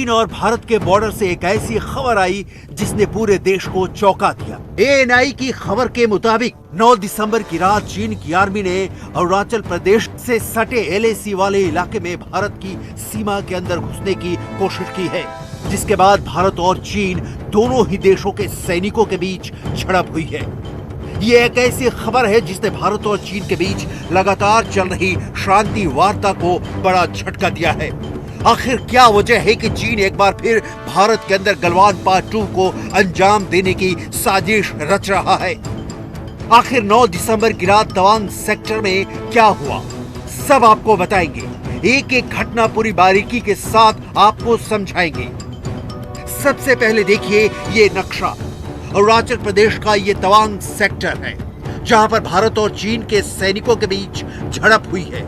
चीन और भारत के बॉर्डर से एक ऐसी खबर आई जिसने पूरे देश को चौंका दिया। एएनआई की खबर के मुताबिक 9 दिसंबर की रात चीन की आर्मी ने अरुणाचल प्रदेश से सटे एलएसी वाले इलाके में भारत की सीमा के अंदर घुसने की कोशिश की है, जिसके बाद भारत और चीन दोनों ही देशों के सैनिकों के बीच झड़प हुई है। ये एक ऐसी खबर है जिसने भारत और चीन के बीच लगातार चल रही शांति वार्ता को बड़ा झटका दिया है। आखिर क्या वजह है कि चीन एक बार फिर भारत के अंदर गलवान पार्ट 2 को अंजाम देने की साजिश रच रहा है? आखिर 9 दिसंबर की रात तवांग सेक्टर में क्या हुआ, सब आपको बताएंगे। एक एक घटना पूरी बारीकी के साथ आपको समझाएंगे। सबसे पहले देखिए ये नक्शा। अरुणाचल प्रदेश का ये तवांग सेक्टर है, जहां पर भारत और चीन के सैनिकों के बीच झड़प हुई है।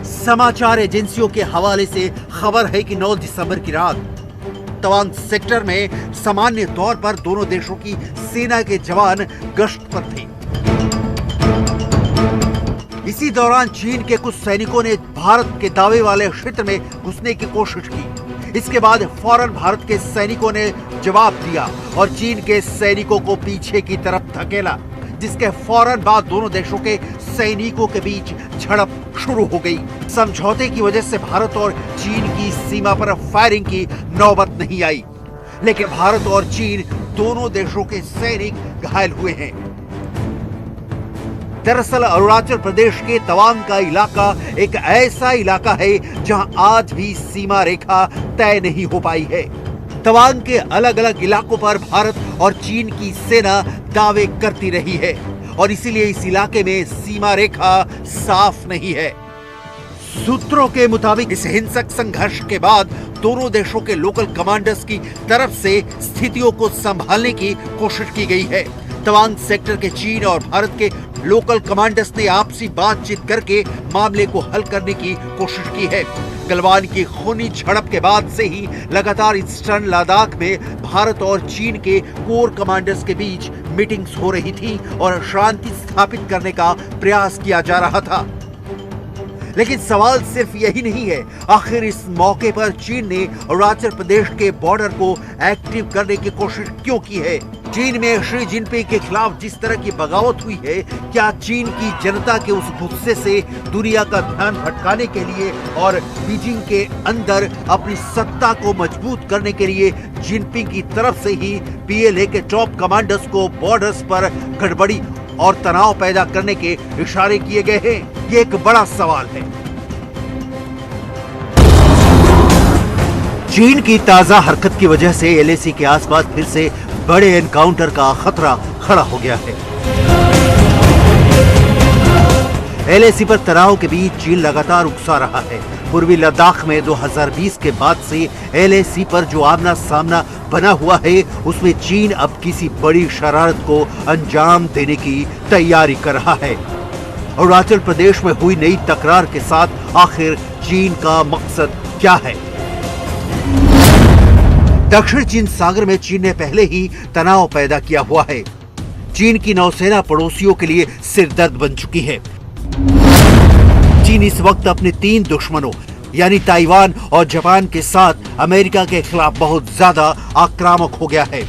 समाचार एजेंसियों के हवाले से खबर है कि 9 दिसंबर की रात तवांग सेक्टर में सामान्य तौर पर दोनों देशों की सेना के जवान गश्त पर थे। इसी दौरान चीन के कुछ सैनिकों ने भारत के दावे वाले क्षेत्र में घुसने की कोशिश की। इसके बाद फौरन भारत के सैनिकों ने जवाब दिया और चीन के सैनिकों को पीछे की तरफ धकेला, जिसके फौरन बाद दोनों देशों के सैनिकों के बीच झड़प शुरू हो गई। समझौते की वजह से भारत और चीन की सीमा पर फायरिंग की नौबत नहीं आई, लेकिन भारत और चीन दोनों देशों के सैनिक घायल हुए हैं। दरअसल अरुणाचल प्रदेश के तवांग का इलाका एक ऐसा इलाका है जहां आज भी सीमा रेखा तय नहीं हो पाई है। तवांग के अलग अलग इलाकों पर भारत और चीन की सेना दावे करती रही है और इसीलिए इस इलाके में सीमा रेखा साफ नहीं है। सूत्रों के मुताबिक इस हिंसक संघर्ष के बाद दोनों देशों के लोकल कमांडर्स की तरफ से स्थितियों को संभालने की कोशिश की गई है। तवांग सेक्टर के चीन और भारत के लोकल कमांडर्स ने आपसी बातचीत करके मामले को हल करने की कोशिश की है। गलवान की खूनी झड़प के बाद से ही लगातार ईस्टर्न लद्दाख में भारत और चीन के कोर कमांडर्स के बीच मीटिंग्स हो रही थी और शांति स्थापित करने का प्रयास किया जा रहा था। लेकिन सवाल सिर्फ यही नहीं है, आखिर इस मौके पर चीन ने अरुणाचल प्रदेश के बॉर्डर को एक्टिव करने की कोशिश क्यों की है? चीन में शी जिनपिंग के खिलाफ जिस तरह की बगावत हुई है, क्या चीन की जनता के उस गुस्से से दुनिया का ध्यान भटकाने के लिए और बीजिंग के अंदर अपनी सत्ता को मजबूत करने के लिए जिनपिंग की तरफ से ही पीएलए के टॉप कमांडर्स को बॉर्डर्स पर गड़बड़ी और तनाव पैदा करने के इशारे किए गए हैं? ये एक बड़ा सवाल है। चीन की ताजा हरकत की वजह से एलएसी के आसपास फिर से बड़े एनकाउंटर का खतरा खड़ा हो गया है। एलएसी पर तनाव के बीच चीन लगातार उकसा रहा है। पूर्वी लद्दाख में 2020 के बाद से एलएसी पर जो आमना सामना बना हुआ है, उसमें चीन अब किसी बड़ी शरारत को अंजाम देने की तैयारी कर रहा है। अरुणाचल प्रदेश में हुई नई तकरार के साथ आखिर चीन का मकसद क्या है? दक्षिण चीन सागर में चीन ने पहले ही तनाव पैदा किया हुआ है। चीन की नौसेना पड़ोसियों के लिए सिरदर्द बन चुकी है। चीन इस वक्त अपने 3 दुश्मनों यानी ताइवान और जापान के साथ अमेरिका के खिलाफ बहुत ज्यादा आक्रामक हो गया है।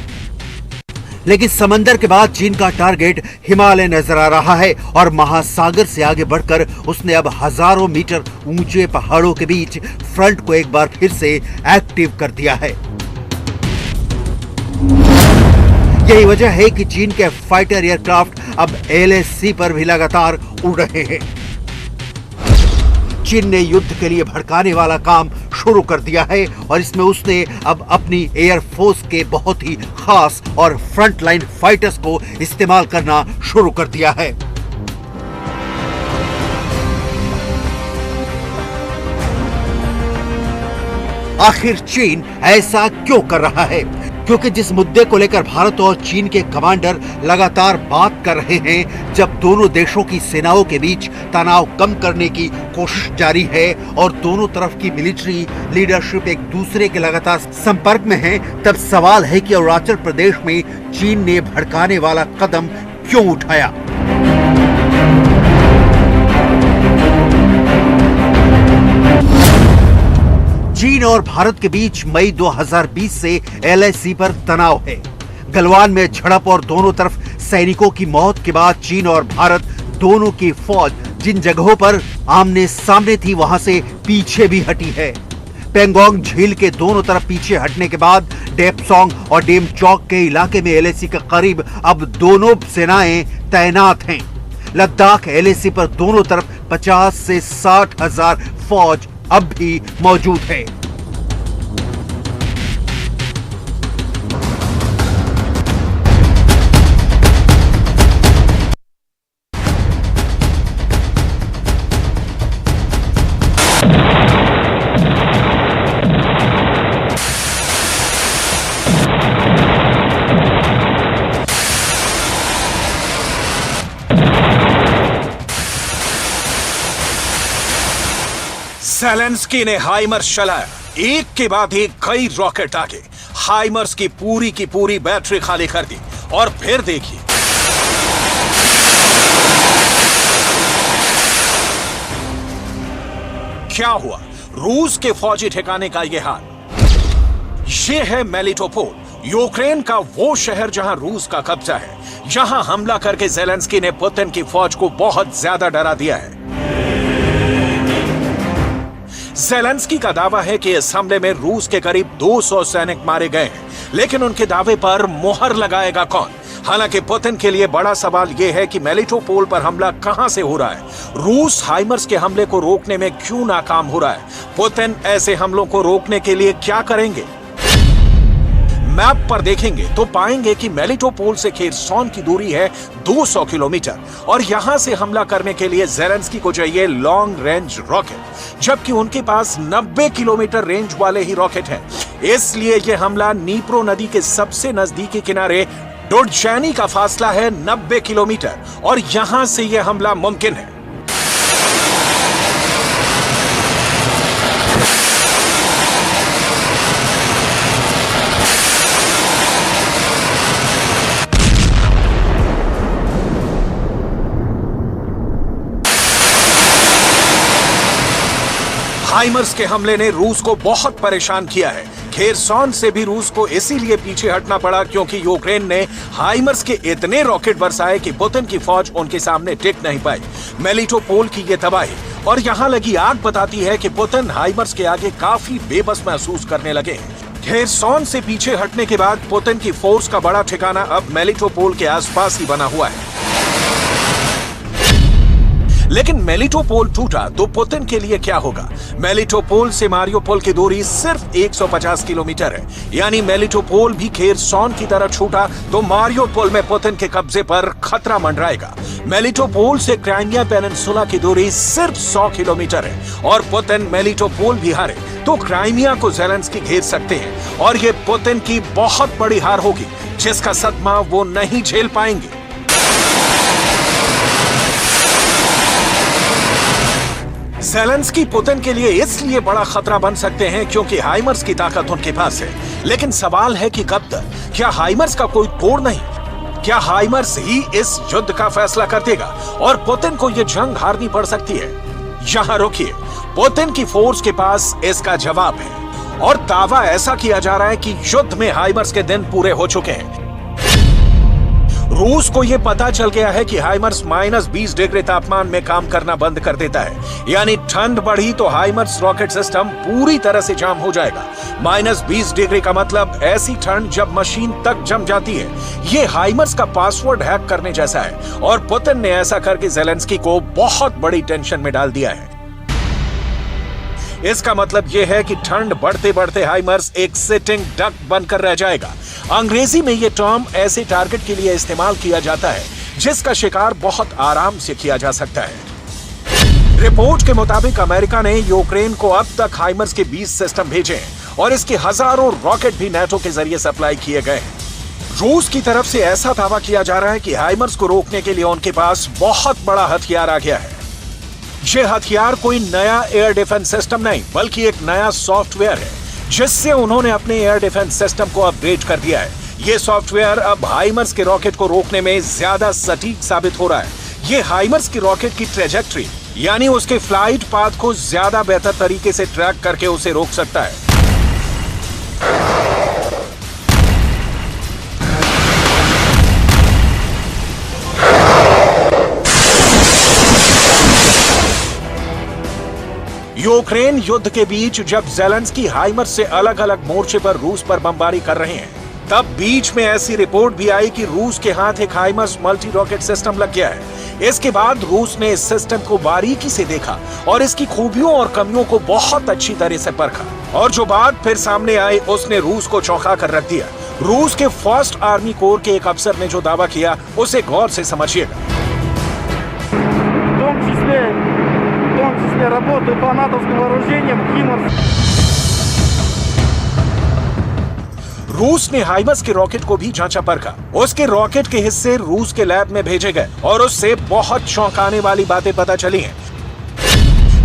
लेकिन समंदर के बाद चीन का टारगेट हिमालय नजर आ रहा है और महासागर से आगे बढ़कर उसने अब हजारों मीटर ऊंचे पहाड़ों के बीच फ्रंट को एक बार फिर से एक्टिव कर दिया है। यही वजह है कि चीन के फाइटर एयरक्राफ्ट अब एलएसी पर भी लगातार उड़ रहे हैं। चीन ने युद्ध के लिए भड़काने वाला काम शुरू कर दिया है और इसमें उसने अब अपनी एयरफोर्स के बहुत ही खास और फ्रंट लाइन फाइटर्स को इस्तेमाल करना शुरू कर दिया है। आखिर चीन ऐसा क्यों कर रहा है? क्योंकि जिस मुद्दे को लेकर भारत और चीन के कमांडर लगातार बात कर रहे हैं, जब दोनों देशों की सेनाओं के बीच तनाव कम करने की कोशिश जारी है और दोनों तरफ की मिलिट्री लीडरशिप एक दूसरे के लगातार संपर्क में है, तब सवाल है कि अरुणाचल प्रदेश में चीन ने भड़काने वाला कदम क्यों उठाया? चीन और भारत के बीच मई 2020 से LAC पर तनाव है। गलवान में झड़प और दोनों तरफ सैनिकों की मौत के बाद चीन और भारत दोनों की फौज जिन जगहों पर आमने सामने थी वहां से पीछे भी हटी है। पेंगोंग झील के दोनों तरफ पीछे हटने के बाद डेपसोंग और डेमचौक के इलाके में LAC के करीब अब दोनों सेनाएं तैनात हैं। लद्दाख LAC पर दोनों तरफ 50 से 60 हजार फौज अब भी मौजूद है। ज़ेलेंस्की ने हाइमर्स चलाया, एक के बाद एक कई रॉकेट आगे हाइमर्स की पूरी बैटरी खाली कर दी। और फिर देखिए, क्या हुआ। रूस के फौजी ठिकाने का यह हाल। यह है मेलिटोपोल, यूक्रेन का वो शहर जहां रूस का कब्जा है। यहां हमला करके ज़ेलेंस्की ने पुतिन की फौज को बहुत ज्यादा डरा दिया है। ज़ेलेंस्की का दावा है कि इस हमले में रूस के करीब 200 सैनिक मारे गए हैं, लेकिन उनके दावे पर मोहर लगाएगा कौन? हालांकि पुतिन के लिए बड़ा सवाल यह है कि मेलिटोपोल पर हमला कहां से हो रहा है। रूस हाइमर्स के हमले को रोकने में क्यों नाकाम हो रहा है? पुतिन ऐसे हमलों को रोकने के लिए क्या करेंगे? मैप पर देखेंगे तो पाएंगे कि मेलिटोपोल से खेरसॉन की दूरी है 200 किलोमीटर और यहां से हमला करने के लिए ज़ेलेंस्की को चाहिए लॉन्ग रेंज रॉकेट, जबकि उनके पास 90 किलोमीटर रेंज वाले ही रॉकेट हैं। इसलिए यह हमला नीप्रो नदी के सबसे नजदीकी किनारे डोडचैनी का फासला है 90 किलोमीटर और यहां से यह हमला मुमकिन है। हाइमर्स के हमले ने रूस को बहुत परेशान किया है। खेरसॉन से भी रूस को इसीलिए पीछे हटना पड़ा क्योंकि यूक्रेन ने हाइमर्स के इतने रॉकेट बरसाए कि पुतिन की फौज उनके सामने टिक नहीं पाई। मेलिटोपोल की ये तबाही और यहां लगी आग बताती है कि पुतिन हाइमर्स के आगे काफी बेबस महसूस करने लगे हैं। खेरसॉन से पीछे हटने के बाद पुतिन की फोर्स का बड़ा ठिकाना अब मेलिटोपोल के आसपास ही बना हुआ है। लेकिन मेलिटोपोल टूटा तो पुतिन के लिए क्या होगा? मेलिटोपोल से मारियोपोल की दूरी सिर्फ 150 किलोमीटर है, यानी मेलिटोपोल भी खेरसॉन की तरह छूटा तो मारियोपोल में पुतिन के कब्जे पर खतरा मंडराएगा। मेलिटोपोल से क्राइमिया पेनिनसुला की दूरी सिर्फ 100 किलोमीटर है और पुतिन मेलिटोपोल भी हारे तो क्राइमिया को ज़ेलेंस्की घेर सकते हैं और ये पुतिन की बहुत बड़ी हार होगी जिसका सदमा वो नहीं झेल पाएंगे। ज़ेलेंस्की पुतिन के लिए इसलिए बड़ा खतरा बन सकते हैं क्योंकि हाइमर्स की ताकत उनके पास है। लेकिन सवाल है कि कब तक? क्या हाइमर्स का कोई तोड़ नहीं? क्या हाइमर्स ही इस युद्ध का फैसला कर देगा और पुतिन को यह जंग हारनी पड़ सकती है? यहां रुकिए, पुतिन की फोर्स के पास इसका जवाब है और दावा ऐसा किया जा रहा है कि युद्ध में हाइमर्स के दिन पूरे हो चुके हैं। रूस को यह पता चल गया है कि हाइमर्स -20 डिग्री तापमान में काम करना बंद कर देता है, यानी ठंड बढ़ी तो हाइमर्स रॉकेट सिस्टम पूरी तरह से जाम हो जाएगा। -20 डिग्री का मतलब ऐसी ठंड जब मशीन तक जम जाती है। यह हाइमर्स का पासवर्ड हैक करने जैसा है और पुतिन ने ऐसा करके ज़ेलेंस्की को बहुत बड़ी टेंशन में डाल दिया है। इसका मतलब यह है कि ठंड बढ़ते बढ़ते हाइमर्स एक सिटिंग डक बनकर रह जाएगा। अंग्रेजी में यह टर्म ऐसे टारगेट के लिए इस्तेमाल किया जाता है जिसका शिकार बहुत आराम से किया जा सकता है। रिपोर्ट के मुताबिक अमेरिका ने यूक्रेन को अब तक हाइमर्स के 20 सिस्टम भेजे हैं और इसके हजारों रॉकेट भी नेटो के जरिए सप्लाई किए गए हैं। रूस की तरफ से ऐसा दावा किया जा रहा है कि हाइमर्स को रोकने के लिए उनके पास बहुत बड़ा हथियार आ गया है। यह हथियार कोई नया एयर डिफेंस सिस्टम नहीं बल्कि एक नया सॉफ्टवेयर है जिससे उन्होंने अपने एयर डिफेंस सिस्टम को अपग्रेड कर दिया है। यह सॉफ्टवेयर अब हाइमर्स के रॉकेट को रोकने में ज्यादा सटीक साबित हो रहा है। यह हाइमर्स की रॉकेट की ट्रेजेक्ट्री यानी उसके फ्लाइट पाथ को ज्यादा बेहतर तरीके से ट्रैक करके उसे रोक सकता है। यूक्रेन युद्ध के बीच जब ज़ेलेंस्की हाइमर्स से अलग अलग मोर्चे पर रूस पर बमबारी कर रहे हैं, तब बीच में ऐसी रिपोर्ट भी आई कि रूस के हाथ एक हाइमर्स मल्टी रॉकेट सिस्टम लग गया है। इसके बाद रूस ने इस सिस्टम को बारीकी से देखा और इसकी खूबियों और कमियों को बहुत अच्छी तरह से परखा, और जो बात फिर सामने आई उसने रूस को चौंका कर रख दिया। रूस के फर्स्ट आर्मी कोर के एक अफसर ने जो दावा किया उसे गौर से समझिएगा। Работы по натовским вооружениям «Химарс». रूस ने हाइमर्स के रॉकेट को भी जांचा परखा। उसके रॉकेट के हिस्से रूस के लैब में भेजे गए और उससे बहुत चौंकाने वाली बातें पता चली हैं।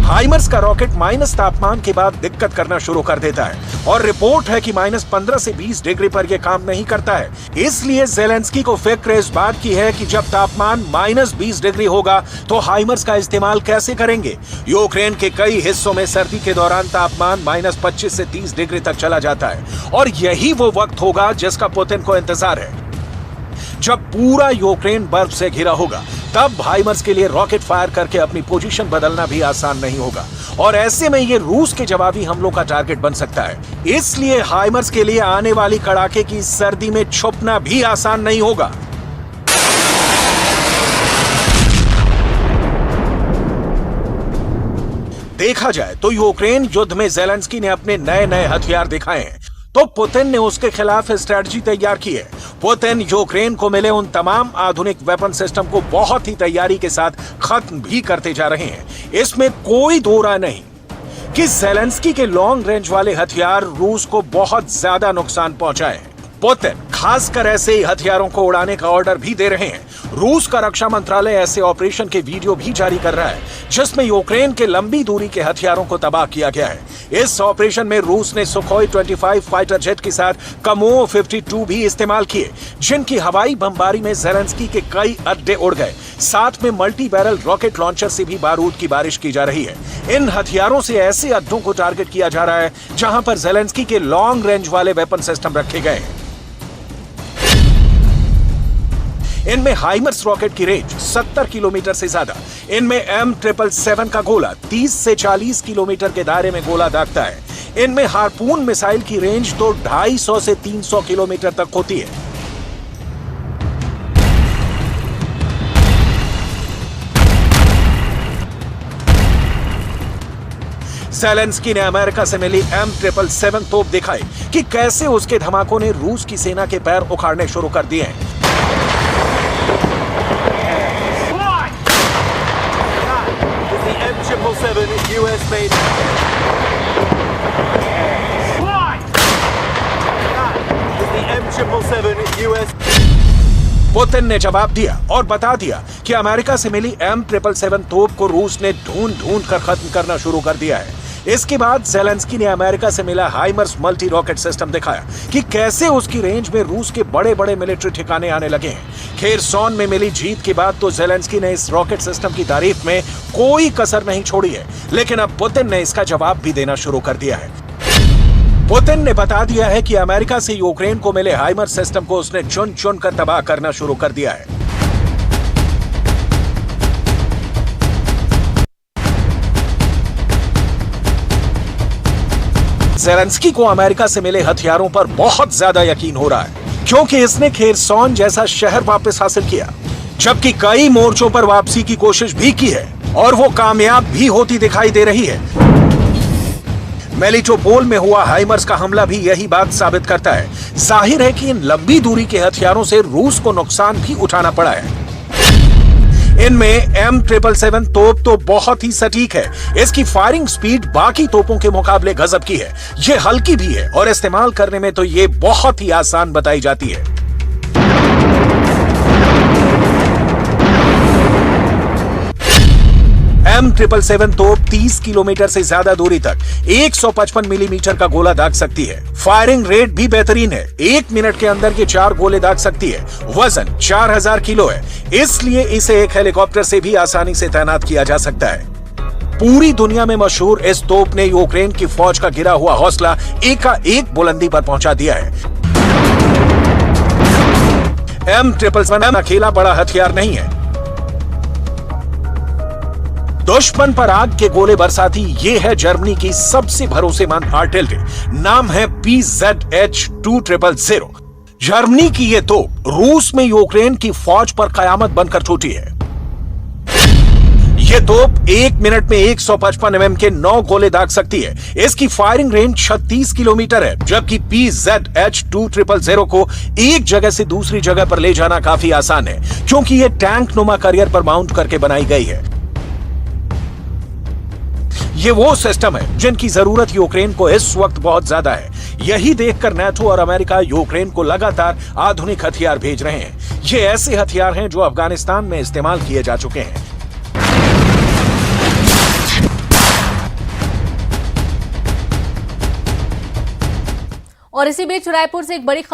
हाइमर्स का रॉकेट माइनस तापमान के बाद दिक्कत करना शुरू कर देता है और रिपोर्ट है कि -15 से 20 डिग्री पर यह काम नहीं करता है। इसलिए ज़ेलेंस्की को फिक्र इस बात की है कि जब तापमान -20 डिग्री होगा तो हाइमर्स का इस्तेमाल कैसे करेंगे। यूक्रेन के कई हिस्सों में सर्दी के दौरान तापमान -25 से 30 डिग्री तक चला जाता है और यही वो वक्त होगा जिसका पुतिन को इंतजार है। जब पूरा यूक्रेन बर्फ से घिरा होगा तब हाइमर्स के लिए रॉकेट फायर करके अपनी पोजीशन बदलना भी आसान नहीं होगा और ऐसे में ये रूस के जवाबी हमलों का टारगेट बन सकता है। इसलिए हाइमर्स के लिए आने वाली कड़ाके की सर्दी में छुपना भी आसान नहीं होगा। देखा जाए तो यूक्रेन युद्ध में ज़ेलेंस्की ने अपने नए नए हथियार दिखाए हैं तो पुतिन ने उसके खिलाफ स्ट्रेटजी तैयार की है। पुतिन यूक्रेन को मिले उन तमाम आधुनिक वेपन सिस्टम को बहुत ही तैयारी के साथ खत्म भी करते जा रहे हैं। इसमें कोई दो राय नहीं कि ज़ेलेंस्की के लॉन्ग रेंज वाले हथियार रूस को बहुत ज्यादा नुकसान पहुंचाए। पुतिन खासकर ऐसे हथियारों को उड़ाने का ऑर्डर भी दे रहे हैं। रूस का रक्षा मंत्रालय ऐसे ऑपरेशन के वीडियो भी जारी कर रहा है जिसमें यूक्रेन के लंबी दूरी के हथियारों को तबाह किया गया है। इस ऑपरेशन में रूस ने सुखोई 25 फाइटर जेट के साथ कमो 52 भी इस्तेमाल किए, जिनकी हवाई बमबारी में ज़ेलेंस्की के कई अड्डे उड़ गए। साथ में मल्टी बैरल रॉकेट लॉन्चर से भी बारूद की बारिश की जा रही है। इन हथियारों से ऐसे अड्डों को टारगेट किया जा रहा है जहां पर ज़ेलेंस्की के लॉन्ग रेंज वाले वेपन सिस्टम रखे गए हैं। इनमें हाइमर्स रॉकेट की रेंज 70 किलोमीटर से ज्यादा। इनमें M777 का गोला 30 से 40 किलोमीटर के दायरे में गोला दागता है। इनमें हार्पून मिसाइल की रेंज तो 250 से 300 किलोमीटर तक होती है। ज़ेलेंस्की ने अमेरिका से मिली M777 तोप दिखाई कि कैसे उसके धमाकों ने रूस की सेना के पैर उखाड़ने शुरू कर दिए हैं। US made. Is the M777 US? Putin ने जवाब दिया और बता दिया कि अमेरिका से मिली M777 तोप को रूस ने ढूंढ ढूंढ कर खत्म करना शुरू कर दिया है। इसके बाद ज़ेलेंस्की ने अमेरिका से मिला हाइमर्स मल्टी रॉकेट सिस्टम दिखाया कि कैसे उसकी रेंज में रूस के बड़े बड़े मिलिट्री ठिकाने आने लगे हैं। खेरसॉन में मिली जीत के बाद तो ज़ेलेंस्की ने इस रॉकेट सिस्टम की तारीफ में कोई कसर नहीं छोड़ी है, लेकिन अब पुतिन ने इसका जवाब भी देना शुरू कर दिया है। पुतिन ने बता दिया है कि अमेरिका से यूक्रेन को मिले हाइमर्स सिस्टम को उसने चुन चुन कर तबाह करना शुरू कर दिया है। ज़ेलेंस्की को अमेरिका से मिले हथियारों पर बहुत ज्यादा यकीन हो रहा है क्योंकि इसने खेरसॉन जैसा शहर वापस हासिल किया, जबकि कई मोर्चों पर वापसी की कोशिश भी की है और वो कामयाब भी होती दिखाई दे रही है। मेलिटोपोल में हुआ हाइमर्स का हमला भी यही बात साबित करता है। जाहिर है कि इन लंबी दूरी के हथियारों से रूस को नुकसान भी उठाना पड़ा है। इनमें M777 तोप तो बहुत ही सटीक है। इसकी फायरिंग स्पीड बाकी तोपों के मुकाबले गजब की है। ये हल्की भी है और इस्तेमाल करने में तो ये बहुत ही आसान बताई जाती है। M777 तोप 30 किलोमीटर से ज्यादा दूरी तक 155 मिलीमीटर का गोला दाग सकती है। फायरिंग रेट भी बेहतरीन है। 1 मिनट के अंदर ये 4 गोले दाग सकती है। वजन 4000 किलो है, इसलिए इसे एक हेलीकॉप्टर से भी आसानी से तैनात किया जा सकता है। पूरी दुनिया में मशहूर इस तोप ने यूक्रेन की फौज का गिरा हुआ हौसला एकाएक बुलंदी पर पहुंचा दिया है। M777 अकेला बड़ा हथियार नहीं है। दुश्मन पर आग के गोले बरसाती ये है जर्मनी की सबसे भरोसेमंद आर्टिलरी। नाम है PZH-2000। जर्मनी की ये तोप रूस में यूक्रेन की फौज पर कयामत बनकर छूटी है। ये तोप 1 मिनट में 155 mm के 9 गोले दाग सकती है। इसकी फायरिंग रेंज 36 किलोमीटर है, जबकि PZH-2000 को एक जगह से दूसरी जगह पर ले जाना काफी आसान है, क्योंकि ये टैंक नुमा करियर पर माउंट करके बनाई गई है। ये वो सिस्टम है जिनकी जरूरत यूक्रेन को इस वक्त बहुत ज्यादा है। यही देखकर नाटो और अमेरिका यूक्रेन को लगातार आधुनिक हथियार भेज रहे हैं। ये ऐसे हथियार हैं जो अफगानिस्तान में इस्तेमाल किए जा चुके हैं। और इसी बीच रायपुर से एक बड़ी